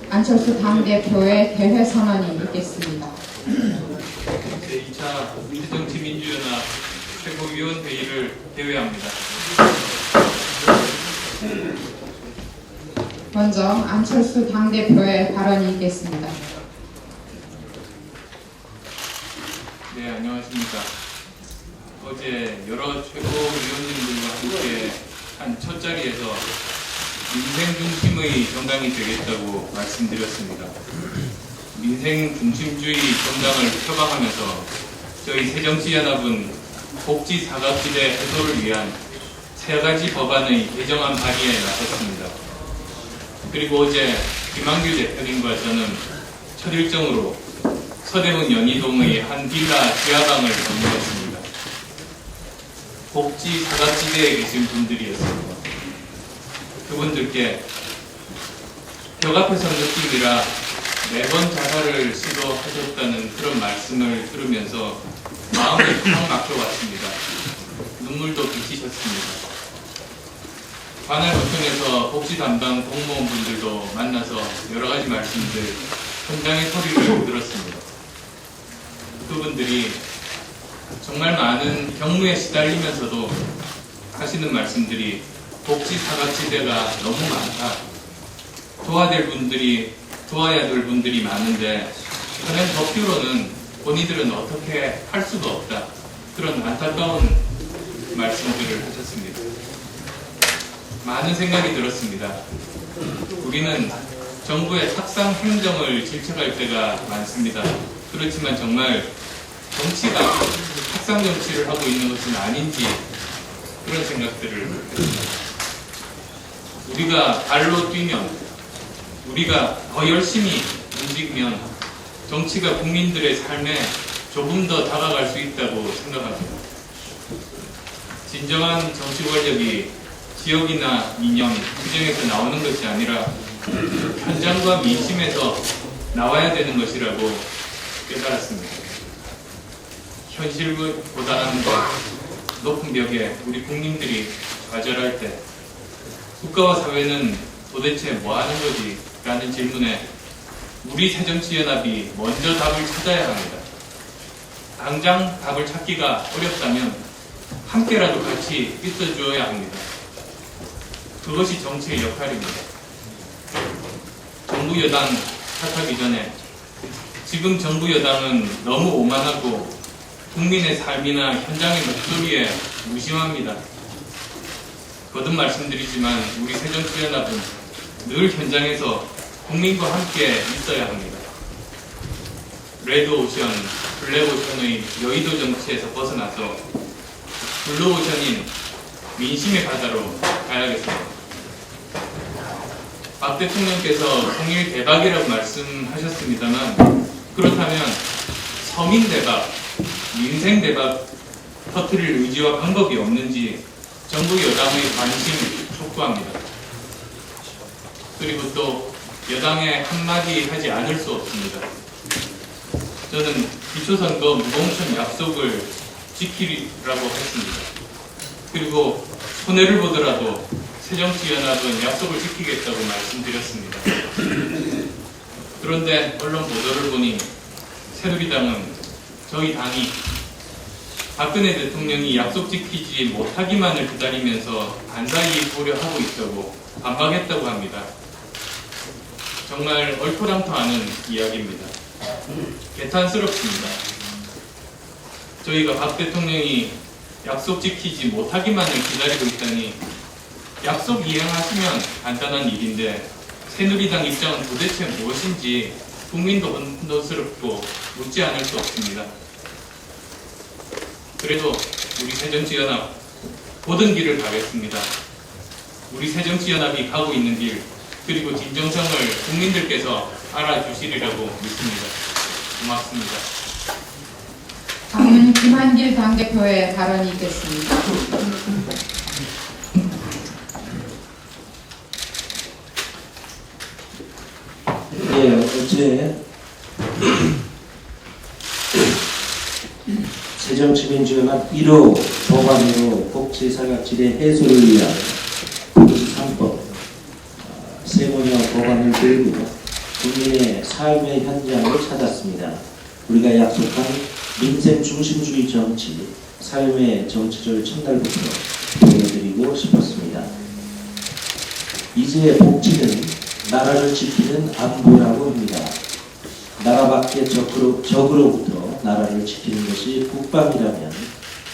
안철수 당대표의 대회 선언이 있겠습니다. 제2차 새정치민주연합 최고위원회의를 개회합니다. 먼저 안철수 당대표의 발언이 있겠습니다. 네, 안녕하십니까. 어제 여러 최고위원님들과 함께 한 첫 자리에서 민생 중심의 정당이 되겠다고 말씀드렸습니다. 민생 중심주의 정당을 표방하면서 저희 새정치연합은 복지 사각지대 해소를 위한 세 가지 법안의 개정안 발의에 나섰습니다. 그리고 어제 김한길 대표님과 저는 첫 일정으로 서대문 연희동의 한 빌라 지하방을 방문했습니다. 복지 사각지대에 계신 분들이었습니다. 그분들께 벽 앞에서 느낌이라 매번 자살을 시도하셨다는 그런 말씀을 들으면서 마음이 팍 막혀왔습니다. 눈물도 비치셨습니다. 관할구청에서 복지 담당 공무원분들도 만나서 여러 가지 말씀들, 현장의 소리를 들었습니다. 그분들이 정말 많은 경무에 시달리면서도 하시는 말씀들이 복지 사각지대가 너무 많다. 도와야 될 분들이 많은데 현행 법규로는 본인들은 어떻게 할 수도 없다. 그런 안타까운 말씀들을 하셨습니다. 많은 생각이 들었습니다. 우리는 정부의 탁상 행정을 질책할 때가 많습니다. 그렇지만 정말 정치가 탁상 정치를 하고 있는 것은 아닌지 그런 생각들을 했습니다. 우리가 발로 뛰면, 우리가 더 열심히 움직이면 정치가 국민들의 삶에 조금 더 다가갈 수 있다고 생각합니다. 진정한 정치 권력이 지역이나 이념, 규정에서 나오는 것이 아니라 현장과 민심에서 나와야 되는 것이라고 깨달았습니다. 현실보다는 높은 벽에 우리 국민들이 좌절할 때 국가와 사회는 도대체 뭐 하는 거지? 라는 질문에 우리 새정치연합이 먼저 답을 찾아야 합니다. 당장 답을 찾기가 어렵다면 함께라도 같이 있어줘야 합니다. 그것이 정치의 역할입니다. 정부 여당 탓하기 전에 지금 정부 여당은 너무 오만하고 국민의 삶이나 현장의 목소리에 무심합니다. 거듭 말씀드리지만 우리 새정치연합은 늘 현장에서 국민과 함께 있어야 합니다. 레드오션, 블랙오션의 여의도 정치에서 벗어나서 블루오션인 민심의 바다로 가야겠습니다. 박 대통령께서 통일 대박이라고 말씀하셨습니다만 그렇다면 서민 대박, 민생 대박 터뜨릴 의지와 방법이 없는지 정부 여당의 관심을 촉구합니다. 그리고 또 여당의 한마디 하지 않을 수 없습니다. 저는 기초선거 무공천 약속을 지키라고 했습니다. 그리고 손해를 보더라도 새정치연합은 약속을 지키겠다고 말씀드렸습니다. 그런데 언론 보도를 보니 새누리당은 저희 당이 박근혜 대통령이 약속 지키지 못하기만을 기다리면서 반사이익 고려하고 있다고 반박했다고 합니다. 정말 얼토당토 않은 이야기입니다. 개탄스럽습니다. 저희가 박 대통령이 약속 지키지 못하기만을 기다리고 있다니 약속 이행하시면 간단한 일인데 새누리당 입장은 도대체 무엇인지 국민도 혼돈스럽고 묻지 않을 수 없습니다. 그래도 우리 새정치연합 모든 길을 가겠습니다. 우리 새정치연합이 가고 있는 길 그리고 진정성을 국민들께서 알아주시리라고 믿습니다. 고맙습니다. 다음은 김한길 당대표의 발언이 있겠습니다. 네, 어제 새정치민주연합 1호 법안으로 복지사각지대 해소를 위한 복지 3법 세모녀 법안을 들고 국민의 삶의 현장을 찾았습니다. 우리가 약속한 민생 중심주의 정치, 삶의 정치를 첫날부터 보여드리고 싶었습니다. 이제 복지는 나라를 지키는 안보라고 합니다. 나라 밖의 적으로부터 나라를 지키는 것이 국방이라면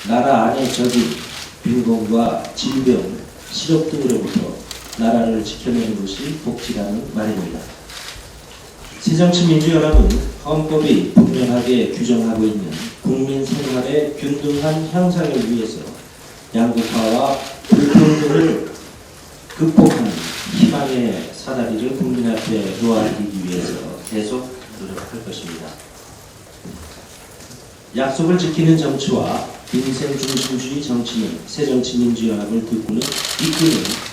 나라 안의 적인 빈곤과 질병, 실업 등으로부터 나라를 지켜내는 것이 복지라는 말입니다. 새정치민주연합은 헌법이 분명하게 규정하고 있는 국민 생활의 균등한 향상을 위해서 양극화와 불평등을 극복하는 희망의 사다리를 국민 앞에 놓아드리기 위해서 계속 노력할 것입니다. 약속을 지키는 정치와 민생 중심주의 정치는 새정치민주연합을 이끄는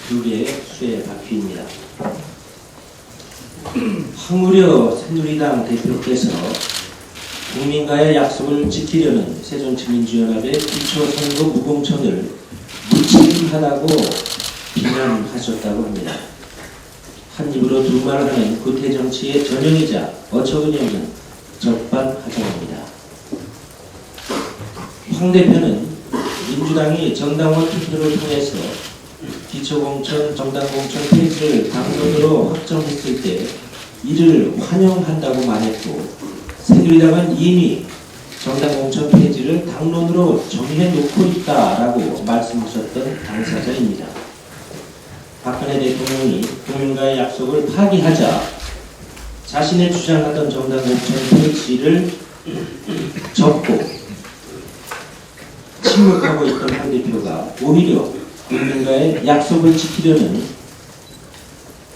두 개의 수의 바퀴입니다. 황우려 새누리당 대표께서 국민과의 약속을 지키려는 새정치민주연합의 기초선거 무공천을 무책임하다고 비난하셨다고 합니다. 한 입으로 두 말을 하는 구태정치의 전형이자 어처구니 없는 적반하장입니다. 황 대표는 민주당이 정당원 투표를 통해서 기초공천, 정당공천 폐지를 당론으로 확정했을 때 이를 환영한다고 말했고, 새누리당은 이미 정당공천 폐지를 당론으로 정해놓고 있다라고 말씀하셨던 당사자입니다. 박근혜 대통령이 국민과의 약속을 파기하자 자신의 주장하던 정당공천 폐지를 접고 침묵하고 있던 황 대표가 오히려 국민과의 약속을 지키려는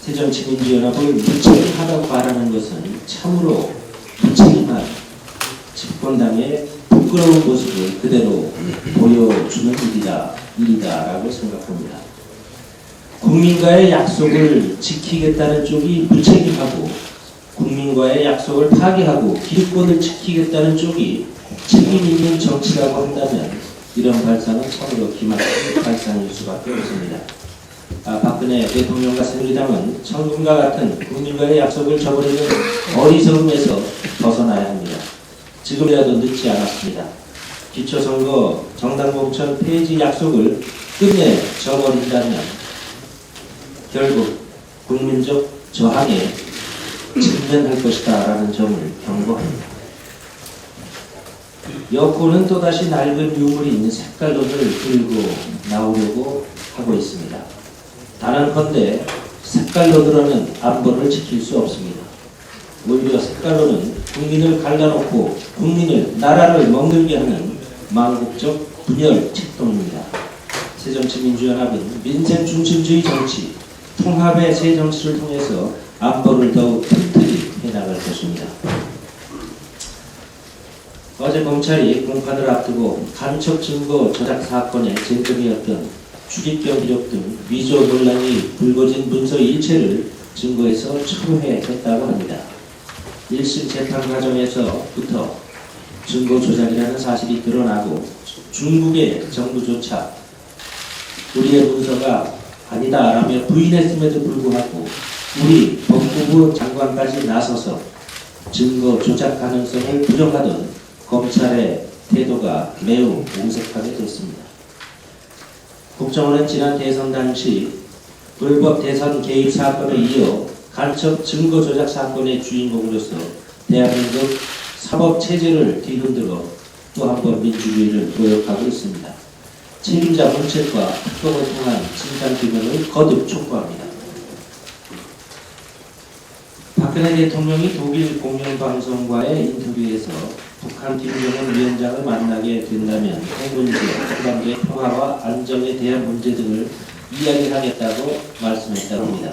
새정치민주연합을 무책임하다고 말하는 것은 참으로 무책임한 집권당의 부끄러운 모습을 그대로 보여주는 일이다라고 생각합니다. 국민과의 약속을 지키겠다는 쪽이 무책임하고 국민과의 약속을 파기하고 기득권을 지키겠다는 쪽이 책임 있는 정치라고 한다면 이런 발상은 참으로 기막힌 발상일 수밖에 없습니다. 박근혜 대통령과 새누리당은 청군과 같은 국민과의 약속을 저버리는 어리석음에서 벗어나야 합니다. 지금이라도 늦지 않았습니다. 기초선거 정당공천 폐지 약속을 끝내 저버린다면 결국 국민적 저항에 직면할 것이다 라는 점을 경고합니다. 여권은 또다시 낡은 유물이 있는 색깔론을 들고 나오려고 하고 있습니다. 단언컨대 색깔론으로는 안보를 지킬 수 없습니다. 오히려 색깔론은 국민을 갈라놓고 국민을, 나라를 멍들게 하는 망국적 분열 책동입니다. 새정치민주연합은 민생 중심주의 정치, 통합의 새 정치를 통해서 안보를 더욱 튼튼히 해나갈 것입니다. 어제 검찰이 공판을 앞두고 간첩 증거 조작 사건의 쟁점이었던 출입경 기록 등 위조 논란이 불거진 문서 일체를 증거에서 철회했다고 합니다. 1심 재판 과정에서부터 증거 조작이라는 사실이 드러나고 중국의 정부조차 우리의 문서가 아니다라며 부인했음에도 불구하고 우리 법무부 장관까지 나서서 증거 조작 가능성을 부정하던 검찰의 태도가 매우 공색하게 됐습니다. 국정원은 지난 대선 당시 불법 대선 개입 사건에 이어 간첩 증거 조작 사건의 주인공으로서 대한민국 사법체제를 뒤흔들어 또 한 번 민주주의를 모욕하고 있습니다. 책임자 문책과 특검을 통한 진상규명을 거듭 촉구합니다. 박근혜 대통령이 독일 공영방송과의 인터뷰에서 북한 김정은 위원장을 만나게 된다면 핵 문제, 한반도의 평화와 안정에 대한 문제 등을 이야기하겠다고 말씀했다고 합니다.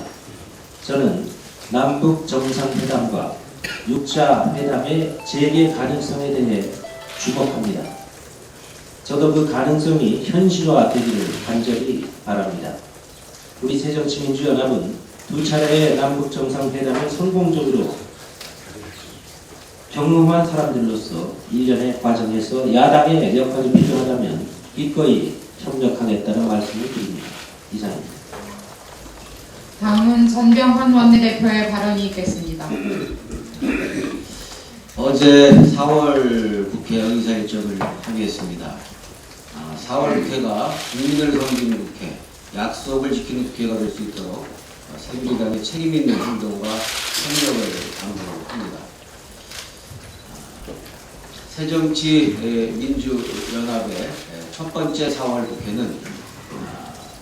저는 남북 정상회담과 6차 회담의 재개 가능성에 대해 주목합니다. 저도 그 가능성이 현실화되기를 간절히 바랍니다. 우리 새정치민주연합은 두 차례의 남북 정상회담을 성공적으로 경험한 사람들로서 일련의 과정에서 야당의 역할이 필요하다면 기꺼이 협력하겠다는 말씀을 드립니다. 이상입니다. 다음은 전병헌 원내대표의 발언이 있겠습니다. 어제 4월 국회 의사일정을 합의했습니다. 4월 국회가 국민을 섬기는 국회, 약속을 지키는 국회가 될 수 있도록 새누리당의 책임있는 행동과 협력을 당부합니다. 새정치민주연합의 첫 번째 4월 국회는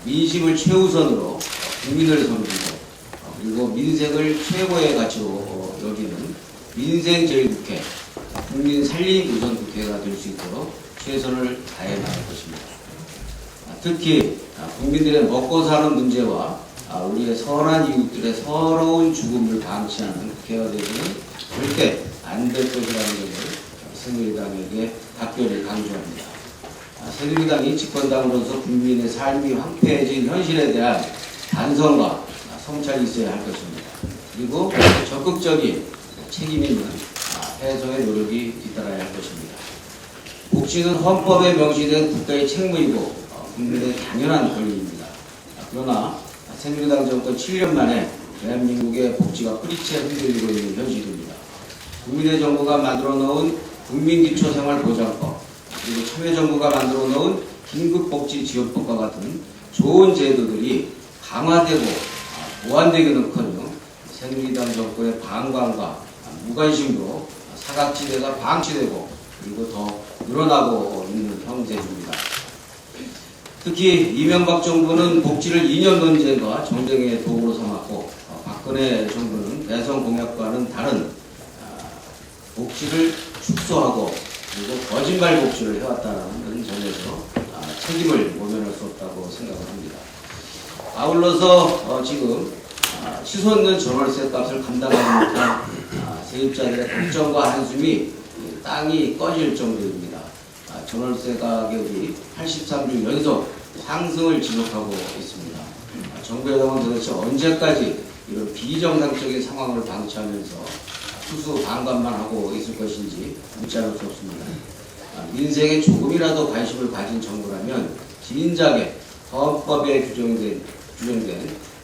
민심을 최우선으로 국민을 섬기고 그리고 민생을 최고의 가치로 여기는 민생제일국회, 국민 살림 우선 국회가 될 수 있도록 최선을 다해 나갈 것입니다. 특히 국민들의 먹고 사는 문제와 우리의 선한 이웃들의 서러운 죽음을 방치하는 국회가 되기는 절대 안 될 것이라는 점을 새누리당에게 각별히 강조합니다. 새누리당이 집권당으로서 국민의 삶이 황폐해진 현실에 대한 반성과 성찰이 있어야 할 것입니다. 그리고 적극적인 책임 있는 해소의 노력이 뒤따라야 할 것입니다. 복지는 헌법에 명시된 국가의 책무이고 국민의 당연한 권리입니다. 그러나 새누리당 정권 7년 만에 대한민국의 복지가 뿌리째 흔들리고 있는 현실입니다. 국민의 정부가 만들어 놓은 국민기초생활보장법 그리고 참여정부가 만들어 놓은 긴급복지지원법과 같은 좋은 제도들이 강화되고 보완되기는커녕 새누리당 정권의 방관과 무관심으로 사각지대가 방치되고 그리고 더 늘어나고 있는 형세입니다. 특히 이명박 정부는 복지를 이념 논쟁과 정쟁의 도구로 삼았고 박근혜 정부는 대선 공약과는 다른 복지를 축소하고 그리고 거짓말 복지를 해왔다는 점에서 책임을 모면할 수 없다고 생각을 합니다. 아울러서 지금 치솟는 전월세 값을 감당하지 못한 세입자들의 걱정과 한숨이 땅이 꺼질 정도입니다. 전월세 가격이 83주 연속 상승을 지속하고 있습니다. 정부 여당은 도대체 언제까지 이런 비정상적인 상황을 방치하면서 수수방관만 하고 있을 것인지 묻지 않을 수 없습니다. 민생에 조금이라도 관심을 가진 정부라면 진작에 헌법에 규정된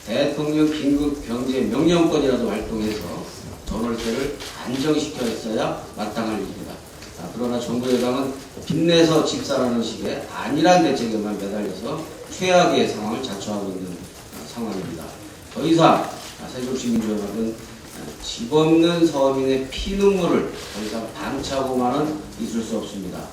대통령 긴급 경제 명령권이라도 활동해서 전월세를 안정시켰어야 마땅할 일입니다. 그러나 정부 여당은 빚내서 집사라는 식의 안일한 대책에만 매달려서 최악의 상황을 자초하고 있는 상황입니다. 더 이상 새정치민주연합은 집 없는 서민의 피눈물을 더 이상 방치하고만은 있을 수 없습니다.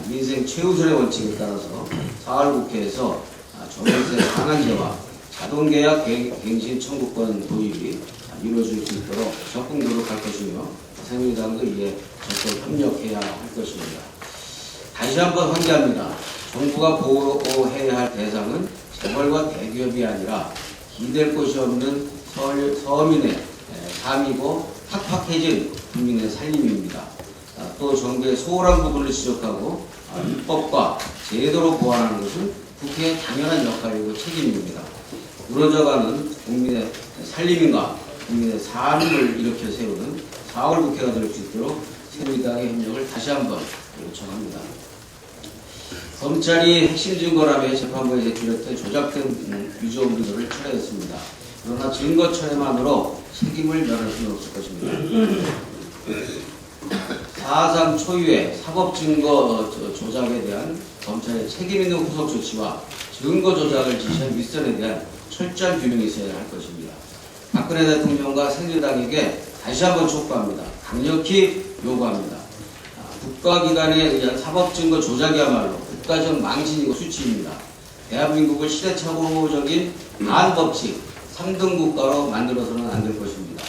민생 최우선의 원칙에 따라서 4월 국회에서 전월세 상한제와 자동계약 갱신 청구권 도입이 이루어질 수 있도록 적극 노력할 것이며 새누리당도 이에 적극 협력해야 할 것입니다. 다시 한번 환기합니다. 정부가 보호해야 할 대상은 재벌과 대기업이 아니라 기댈 곳이 없는 서민의 삶이고 팍팍해진 국민의 살림입니다. 또 정부의 소홀한 부분을 지적하고 입법과 제도로 보완하는 것은 국회의 당연한 역할이고 책임입니다. 무너져가는 국민의 살림인가 국민의 삶을 일으켜 세우는 4월 국회가 될 수 있도록 새누리당의 협력을 다시 한번 요청합니다. 검찰이 핵심 증거라며 재판부에 제출했던 조작된 위조문서를 철회했습니다. 그러나 증거 철회만으로 책임을 면할 수는 없을 것입니다. 4.3 초유의 사법증거 조작에 대한 검찰의 책임있는 후속 조치와 증거 조작을 지시한 윗선에 대한 철저한 규명이 있어야 할 것입니다. 박근혜 대통령과 새누리당에게 다시 한번 촉구합니다. 강력히 요구합니다. 국가기관에 의한 사법증거 조작이야말로 국가적 망신이고 수치입니다. 대한민국을 시대착오적인 반법칙 3등 국가로 만들어서는 안 될 것입니다.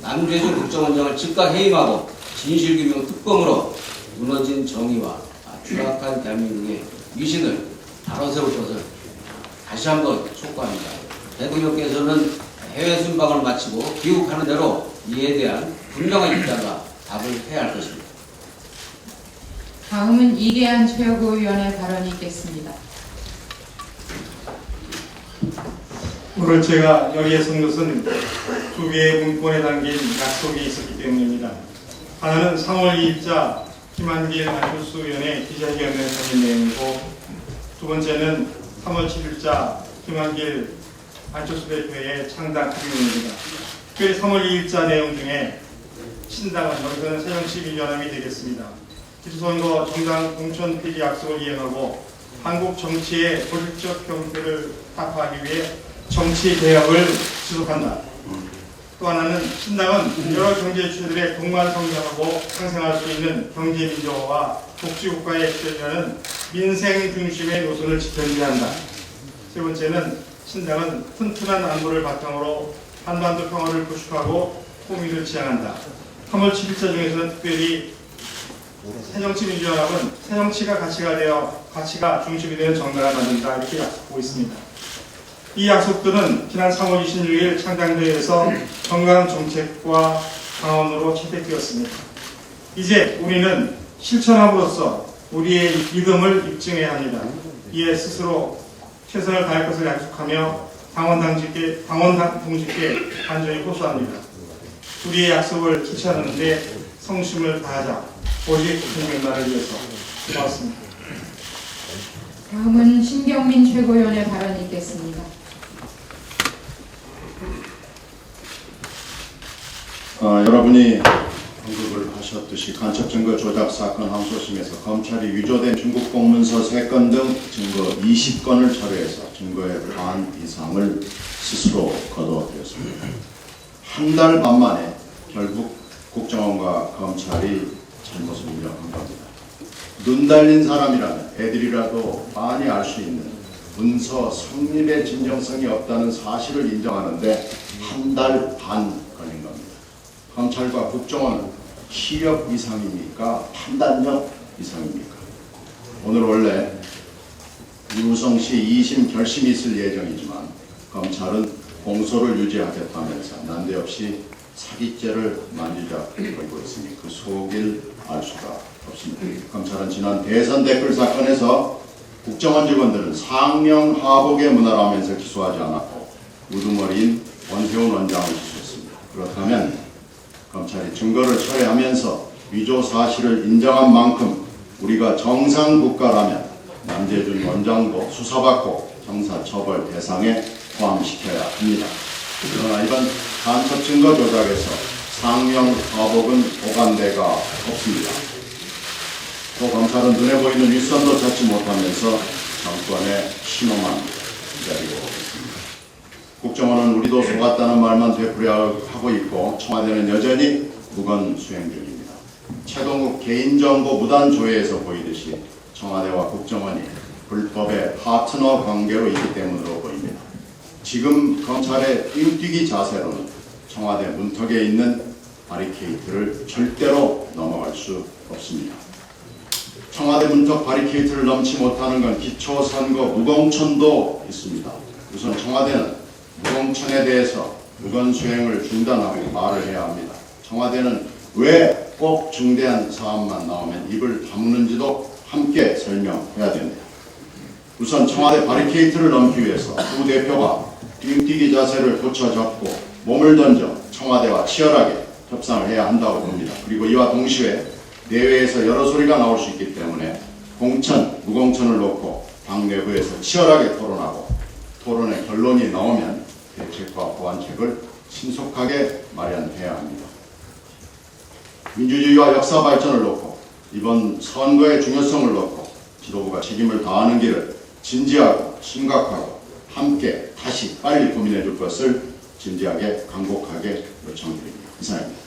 남재준 국정원장을 즉각 해임하고 진실규명 특검으로 무너진 정의와 추락한 대한민국의 위신을 바로 세울 것을 다시 한번 촉구합니다. 대통령께서는 해외 순방을 마치고 귀국하는 대로 이에 대한 분명한 입장과 답을 해야 할 것입니다. 다음은 이계한 최고위원의 발언이 있겠습니다. 오늘 제가 여기에 선 것은 두 개의 문건에 담긴 약속이 있었기 때문입니다. 하나는 3월 2일자 김한길 안철수 의원의 기자회견에 담긴 내용이고, 두 번째는 3월 7일자 김한길 안철수 대표의 창당 기념입니다. 특별히 3월 2일자 내용 중에 신당은 여기서는 새정치민주연합이 되겠습니다. 기초선거 정당 공천 폐지 약속을 이행하고 한국 정치의 조직적 형태를 타파하기 위해 정치 개혁을 지속한다. 또 하나는 신당은 여러 경제 주체들의 동반 성장하고 상생할 수 있는 경제 민주화와 복지국가의 실현하는 민생 중심의 노선을 지켜내야 한다. 세 번째는 신당은 튼튼한 안보를 바탕으로 한반도 평화를 구축하고 통일을 지향한다. 3월 7일자 중에서는 특별히 새정치민주연합은 새정치가 가치가 중심이 되는 정당을 만든다 이렇게 약속하고 있습니다. 이 약속들은 지난 3월 26일 창당대회에서 건강한 정책과 당원으로 채택되었습니다. 이제 우리는 실천함으로써 우리의 믿음을 입증해야 합니다. 이에 스스로 최선을 다할 것을 약속하며 당원 동지께 간절히 호소합니다. 우리의 약속을 실천하는 데 성심을 다하자. 오직 국민만을 위해서. 고맙습니다. 다음은 신경민 최고위원의 발언이 있겠습니다. 여러분이 언급을 하셨듯이 간첩증거 조작 사건 항소심에서 검찰이 위조된 중국 공문서 3건 등 증거 20건을 철회해서 증거의 반 이상을 스스로 거둬들였습니다. 한 달 반 만에 결국 국정원과 검찰이 잘못을 인정한 겁니다. 눈 달린 사람이라면 애들이라도 많이 알 수 있는 문서 성립의 진정성이 없다는 사실을 인정하는데 한 달 반 걸린 겁니다. 검찰과 국정원은 시력 이상입니까? 판단력 이상입니까? 오늘 원래 유성시 2심 결심이 있을 예정이지만 검찰은 공소를 유지하겠다면서 난데없이 사기죄를 만지작거리고 있으니 그 속을 알 수가 없습니다. 검찰은 지난 대선 댓글 사건에서 국정원 직원들은 상명하복의 문화라면서 기소하지 않았고 우두머리인 원세훈 원장을 기소했습니다. 그렇다면 검찰이 증거를 철회하면서 위조 사실을 인정한 만큼 우리가 정상 국가라면 남재준 원장도 수사받고 형사처벌 대상에 포함시켜야 합니다. 그러나 이번 간첩 증거 조작에서 상명하복은 오간데가 없습니다. 또 검찰은 눈에 보이는 윗선도 찾지 못하면서 정권의 신호만 기다리고 있습니다. 국정원은 우리도 속았다는 말만 되풀이하고 있고 청와대는 여전히 무건 수행 중입니다. 최동욱 개인정보 무단 조회에서 보이듯이 청와대와 국정원이 불법의 파트너 관계로 있기 때문으로 보입니다. 지금 검찰의 띵뛰기 자세로는 청와대 문턱에 있는 바리케이트를 절대로 넘어갈 수 없습니다. 청와대 문턱 바리케이트를 넘지 못하는 건 기초선거 무공천도 있습니다. 우선 청와대는 무공천에 대해서 무건 수행을 중단하고 말을 해야 합니다. 청와대는 왜 꼭 중대한 사안만 나오면 입을 다무는지도 함께 설명해야 됩니다. 우선 청와대 바리케이트를 넘기 위해서 두 대표가 띵뛰기 자세를 고쳐잡고 몸을 던져 청와대와 치열하게 협상을 해야 한다고 봅니다. 그리고 이와 동시에 내외에서 여러 소리가 나올 수 있기 때문에 공천, 무공천을 놓고 당 내부에서 치열하게 토론하고 토론의 결론이 나오면 대책과 보완책을 신속하게 마련해야 합니다. 민주주의와 역사 발전을 놓고 이번 선거의 중요성을 놓고 지도부가 책임을 다하는 길을 진지하고 심각하고 함께 다시 빨리 고민해 줄 것을 진지하게 간곡하게 요청드립니다. 이상입니다.